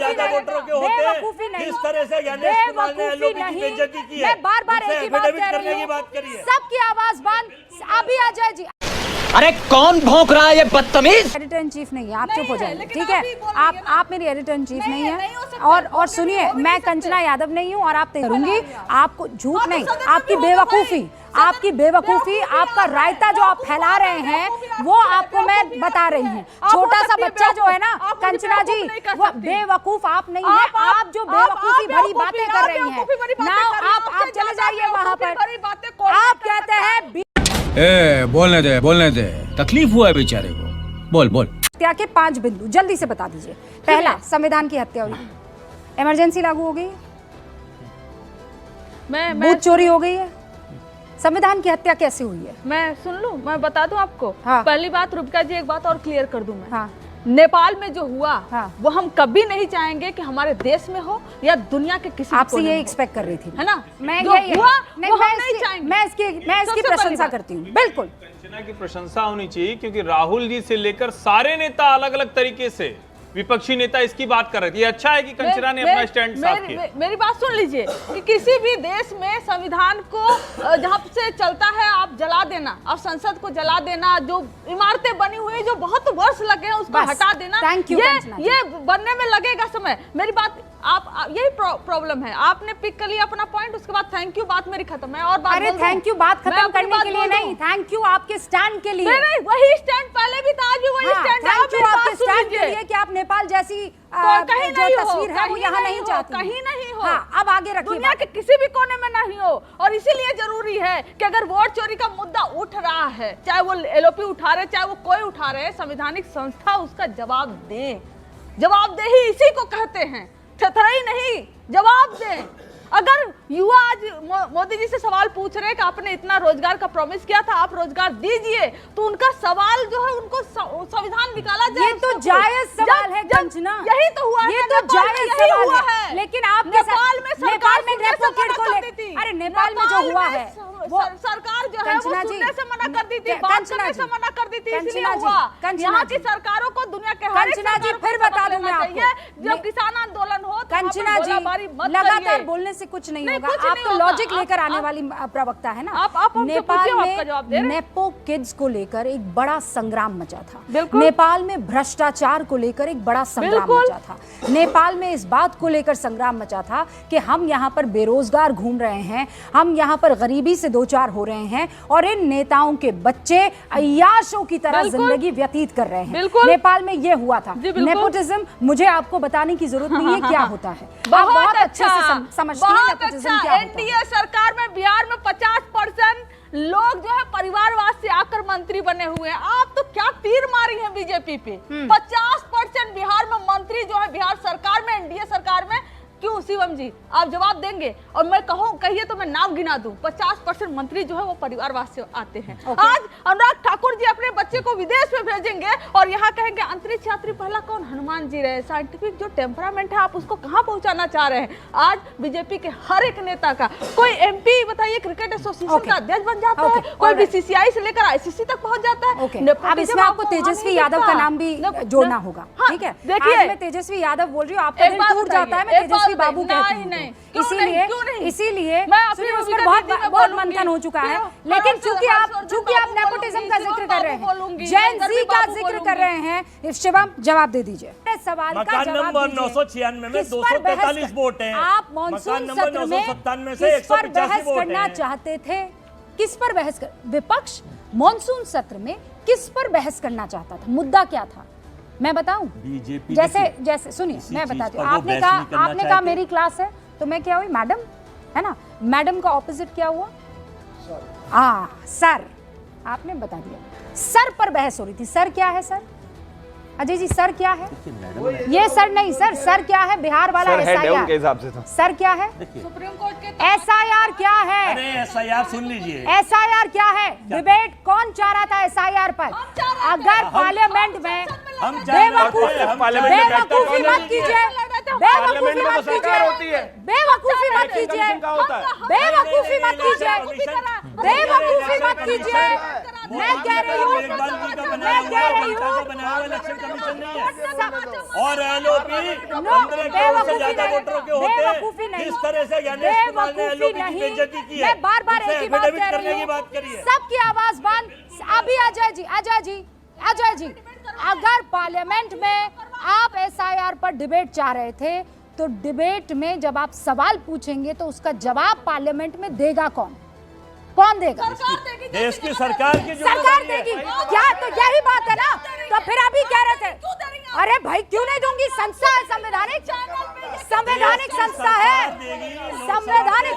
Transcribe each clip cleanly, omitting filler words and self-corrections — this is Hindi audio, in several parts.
ज्यादा वोटरों के होते हैं। इस तरह से ज्ञानेश कुमार ने एलओपी की बेइज्जती की है, बार-बार एक ही बात करने की बात करिए। सबकी आवाज बंद। अभी अजय जी, अरे कौन भौंक रहा है ये बदतमीज? एडिटर इन चीफ नहीं है, आप चुप हो जाइए, ठीक है? आप मेरी एडिटर इन चीफ नहीं है। और सुनिए, मैं कंचना यादव नहीं हूँ और आप करूंगी आपको झूठ नहीं, आपकी बेवकूफी, आपका रायता जो आप फैला रहे हैं वो आपको मैं बता रही हूँ। छोटा सा बच्चा जो है ना कंचना जी, वो बेवकूफ आप नहीं है, आप जो बेवकूफी भरी बातें कर रही हैं ना, आप चले जाइए वहाँ पर। आप कहते हैं बोलने दे, तकलीफ हुआ है बेचारे को। बोल हत्या के 5 बिंदु जल्दी से बता दीजिए। पहला, संविधान की हत्या हुई, इमरजेंसी लागू हो गई है, बूथ चोरी हो गई है, संविधान की हत्या कैसे हुई है? मैं सुन लूं, मैं बता दूं आपको। हाँ। पहली बात, रुबिका जी एक बात और क्लियर कर दूं मैं। हाँ। नेपाल में जो हुआ, हाँ। वो हम कभी नहीं चाहेंगे कि हमारे देश में हो या दुनिया के किसी आपसे ये एक्सपेक्ट कर रही थी, है ना? मैं जो ये हुआ नहीं, वो हम नहीं चाहेंगे। मैं इसकी प्रशंसा करती हूँ, बिल्कुल। कंचना की प्रशंसा होनी चाहिए, क्योंकि राहुल जी से लेकर सारे नेता अलग अलग तरीके से, विपक्षी नेता इसकी बात कर रहे थे। ये अच्छा है कि कंचना ने अपना स्टैंड साफ किया। मेरी बात सुन लीजिए कि किसी भी देश में संविधान को जहाँ से चलता है आप जला देना, आप संसद को जला देना, जो इमारतें बनी हुई है जो बहुत वर्ष लगे हैं उसको हटा देना, ये बनने में लगेगा समय। मेरी बात आप यही प्रॉब्लम है, आपने पिक कर लिया अपना पॉइंट, उसके बाद थैंक यू, बात मेरी खत्म है। और बात अरे थैंक यू बात खत्म करने के लिए नहीं, थैंक यू आपके स्टैंड के लिए। नहीं, वही स्टैंड पहले भी था, आज भी वही स्टैंड है। थैंक यू आपके स्टैंड के लिए कि आप नेपाल जैसी कहीं जो नहीं तस्वीर है वो यहाँ नहीं चाहती, कहीं नहीं हो। हाँ, अब आगे रखिए, दुनिया के किसी भी कोने में नहीं हो। और इसीलिए जरूरी है कि अगर वोट चोरी का मुद्दा उठ रहा है, चाहे वो एलओपी उठा रहे, चाहे वो कोई उठा रहे, संवैधानिक संस्था उसका जवाब दे। जवाबदेही इसी को कहते हैं, थथराई नहीं, जवाब दें। अगर युवा आज मोदी जी से सवाल पूछ रहे हैं कि आपने इतना रोजगार का प्रॉमिस किया था, आप रोजगार दीजिए, तो उनका सवाल जो है उनको संविधान निकाला जाए। ये तो जायज सवाल है कंचना, यही तो हुआ, ये तो जायज सवाल है। लेकिन आप नेपाल में नेपाल में रेपो किड को अरे नेपाल में जो हुआ है वो सरकार जो है वो सुनने से मना कर दी थी, बात करने से मना कर दी थी, इसलिए हुआ। यहाँ की सरकारों को दुनिया के हर एक सरकार को फिर बता दूं मैं आपको, जब किसान आंदोलन हो कंचना जी लगातार बोलने से कुछ नहीं होगा। आप तो लॉजिक लेकर आने वाली प्रवक्ता है ना। नेपाल में नेपो किड्स को लेकर एक बड़ा संग्राम मचा था, नेपाल में भ्रष्टाचार को लेकर एक बड़ा संग्राम मचा था, नेपाल में इस बात को लेकर संग्राम मचा था कि हम यहाँ पर बेरोजगार घूम रहे हैं, हम यहाँ पर गरीबी से दो चार हो रहे हैं और इन नेताओं के बच्चे अय्याशों की तरह जिंदगी व्यतीत कर रहे हैं। नेपाल में ये हुआ था। नेपोटिज्म मुझे आपको बताने की जरूरत नहीं है क्या होता है, बहुत अच्छे से समझते हैं नेपोटिज्म क्या होता है। एनडीए सरकार में बिहार में 50% लोग जो है परिवारवाद से आकर मंत्री बने हुए हैं। आप तो क्या तीर मारी है बीजेपी पे। 50% बिहार में मंत्री जो है बिहार सरकार में, एनडीए सरकार में। क्यों शिवम जी आप जवाब देंगे? और मैं कहूँ कहिए तो मैं नाम गिना दूं, 50% मंत्री जो है वो परिवारवाद से आते हैं। आज अनुराग ठाकुर जी अपने बच्चे को विदेश में भेजेंगे और यहाँ कहेंगे अंतरिक्ष यात्री पहला कौन? हनुमान जी रहे। साइंटिफिक जो टेम्परामेंट है आप उसको कहाँ पहुँचाना चाह रहे हैं? आज बीजेपी के हर एक नेता का, कोई एमपी बताइए क्रिकेट एसोसिएशन का अध्यक्ष बन जाता है, कोई बीसीसीआई से लेकर आईसीसी तक पहुँच जाता है। अब इसमें आपको तेजस्वी यादव का नाम भी जोड़ना होगा, ठीक है? देखिए मैं तेजस्वी यादव बोल रही हूँ, आपका दिल टूट जाता है, मैं तेजस्वी बाबू कहती हूँ, इसीलिए उस पर बहुत मंथन हो चुका है। लेकिन चूंकि आप नेपोटिज्म का जिक्र कर रहे हैं, जेन जी का जिक्र कर रहे हैं, शिवम जवाब दे दीजिए सवाल का। जवाब नंबर 996 में 243 वोट हैं। आप मॉनसून सत्र में किस पर बहस करना चाहते थे? किस पर बहस कर? विपक्ष मॉनसून सत्र में किस पर बहस करना चाहता था? मुद्दा क्या था मैं बताऊं? बीजेपी जैसे सुनिए मैं बताती हूँ। आपने कहा मेरी क्लास है तो मैं क्या हुई? मैडम है ना, मैडम का ऑपोजिट क्या हुआ? सर। आपने बता दिया सर पर बहस हो रही थी। सर क्या है? सर अजय जी सर क्या है? ये सर नहीं, सर क्या है? बिहार वाला एसआईआर के हिसाब से तो सर क्या है? सुप्रीम कोर्ट के एसआईआर क्या है? अरे एसआईआर सुन लीजिए, एसआईआर क्या है? डिबेट कौन चाह रहा था एसआईआर पर? अगर पार्लियामेंट में बेवकूफी मत कीजिए, बेवकूफी मत कीजिए, बेवकूफी मत कीजिए, बेवकूफी मत कीजिए, बेवकूफी मत कीजिए। मैं कह रही हूँ, मैं कह रही हूँ, इलेक्शन कमीशन नहीं है और एलओपी 15 करोड़ से ज्यादा वोटरों के होते हैं। किस तरह से ज्ञानेश कुमार ने एलओपी की बेइज्जती की है, मैं बार-बार एक ही बात कह रही हूँ, सबकी आवाज बंद। अभी अजय जी, अगर पार्लियामेंट में आप एसआईआर पर डिबेट चाह रहे थे तो डिबेट में जब आप सवाल पूछेंगे तो उसका जवाब पार्लियामेंट में देगा कौन देगा? देश की सरकार की सरकार देगी क्या? तो यही बात है ना। तो फिर अभी कह रहे थे अरे भाई क्यों नहीं दूंगी, संस्था है, संवैधानिक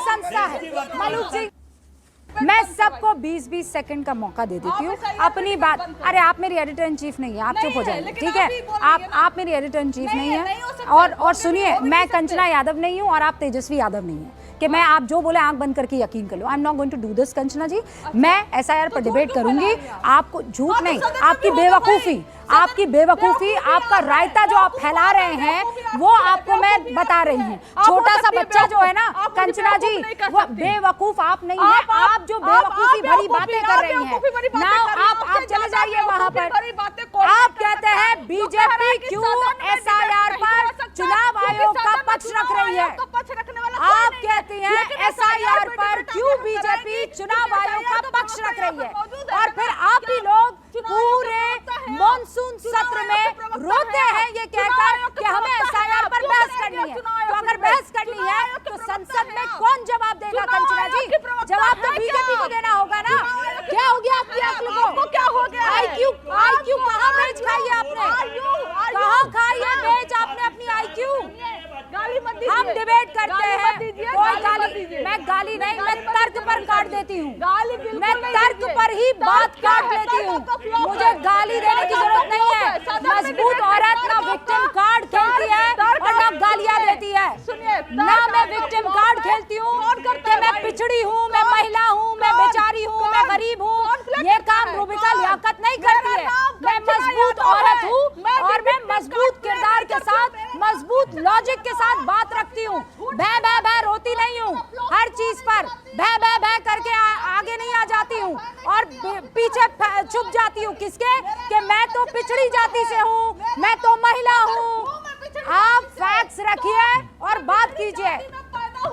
संस्था है। मलूक जी, मैं सबको 20-20 सेकंड का मौका दे देती हूँ अपनी बात। अरे आप मेरी एडिटर इन चीफ नहीं है, आप चुप हो जाइए, ठीक है? आप मेरी एडिटर इन चीफ नहीं है। और सुनिए, मैं कंचना यादव नहीं हूँ और आप तेजस्वी यादव नहीं है कि मैं आप जो बोले आंख बंद करके यकीन कर लो। I am not going to do this Kanchana ji. मैं एसआईआर पर डिबेट करूंगी, आपको झूठ नहीं, आपकी बेवकूफी, आपका रायता जो आप फैला रहे हैं वो आपको मैं बता रही हूँ। छोटा सा बच्चा जो है ना कंचना जी, वो बेवकूफ आप नहीं है, आप जो बेवकूफी भरी बातें कर रही हैं ना, आप चले जाइए वहां पर। आप कहते हैं बीजेपी क्यों एसआईआर पर चुनाव आयोग का पक्ष रख रही है। आप कहती हैं एसआईआर पर क्यों बीजेपी चुनाव आयोग का पक्ष रख रही है, और फिर आप ही लोग पूरे मॉनसून सत्र में रोते हैं ये कहकर कि हमें एसआईआर पर बहस करनी है। तो अगर बहस करनी है तो संसद में कौन जवाब देगा कंचना जी? जवाब तो बीजेपी को देना होगा ना। क्या हो गया आपकी अक्ल को? क्या हो गया? आईक्यू कहाँ बेच खाई है आपने? कहाँ खाई है बेच आपने अपनी आईक्यू? हम डिबेट करते हैं, कोई गाली, मैं गाली नहीं, मैं तर्क पर काट देती हूँ, मैं तर्क पर ही बात काट लेती हूँ। मुझे गाली देने की जरूरत नहीं है। मजबूत औरत ना विक्टिम कार्ड खेलती है और ना गालियाँ देती है। ना मैं विक्टिम कार्ड खेलती हूँ कि मैं पिछड़ी हूँ, मैं महिला हूँ, मैं बेचारी हूँ, मैं गरीब हूँ। ये काम रूबिका लियाकत नहीं करती है। मैं मजबूत औरत हूँ और मैं मजबूत किरदार के साथ, मजबूत लॉजिक के साथ बात रखती हूँ। भै रोती नहीं हूँ हर चीज पर, भै करके आगे नहीं आ जाती हूँ और पीछे छुप जाती हूँ। किसके? कि मैं तो पिछड़ी जाति से हूँ, मैं तो महिला हूँ। आप फैक्ट्स रखिए और बात कीजिए।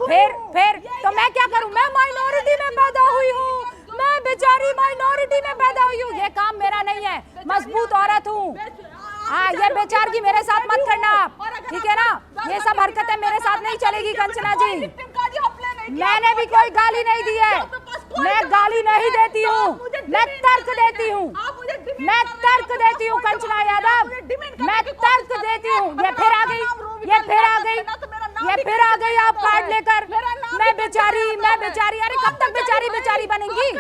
फिर तो मैं क्या करूँ? मैं माइनॉरिटी में पैदा हुई हूँ, मैं बेचारी माइनॉरिटी में पैदा हुई हूँ। ये काम मेरा नहीं है, मजबूत औरत हूँ। हाँ, ये बेचारगी मेरे साथ मत करना आप, ठीक है ना? ये सब हरकतें मेरे साथ नहीं चलेगी कंचना जी। मैंने भी कोई गाली नहीं दी है, मैं गाली नहीं देती हूँ, मैं तर्क देती हूँ, मैं तर्क देती हूँ कंचना यादव, मैं तर्क देती हूँ। ये फिर आ गई आप कार्ड लेकर। मैं बेचारी, अरे कब तक बेचारी बनेंगी?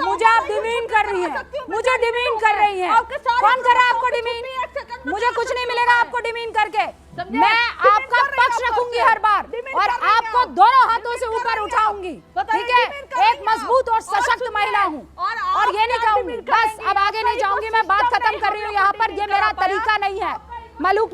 मुझे आप डिमीन कर रही हैं, मुझे डिमीन कर रही हैं। कौन कर रहा है आपको डिमीन? मुझे कुछ नहीं मिलेगा आपको डिमीन करके। मैं आपका पक्ष रखूंगी हर बार और आपको दोनों हाथों से ऊपर उठाऊंगी, ठीक है? एक मजबूत और सशक्त महिला हूँ और ये नहीं कहूंगी। बस अब आगे नहीं जाऊंगी, मैं बात खत्म कर रही हूँ यहाँ पर। ये मेरा तरीका नहीं है। मलूक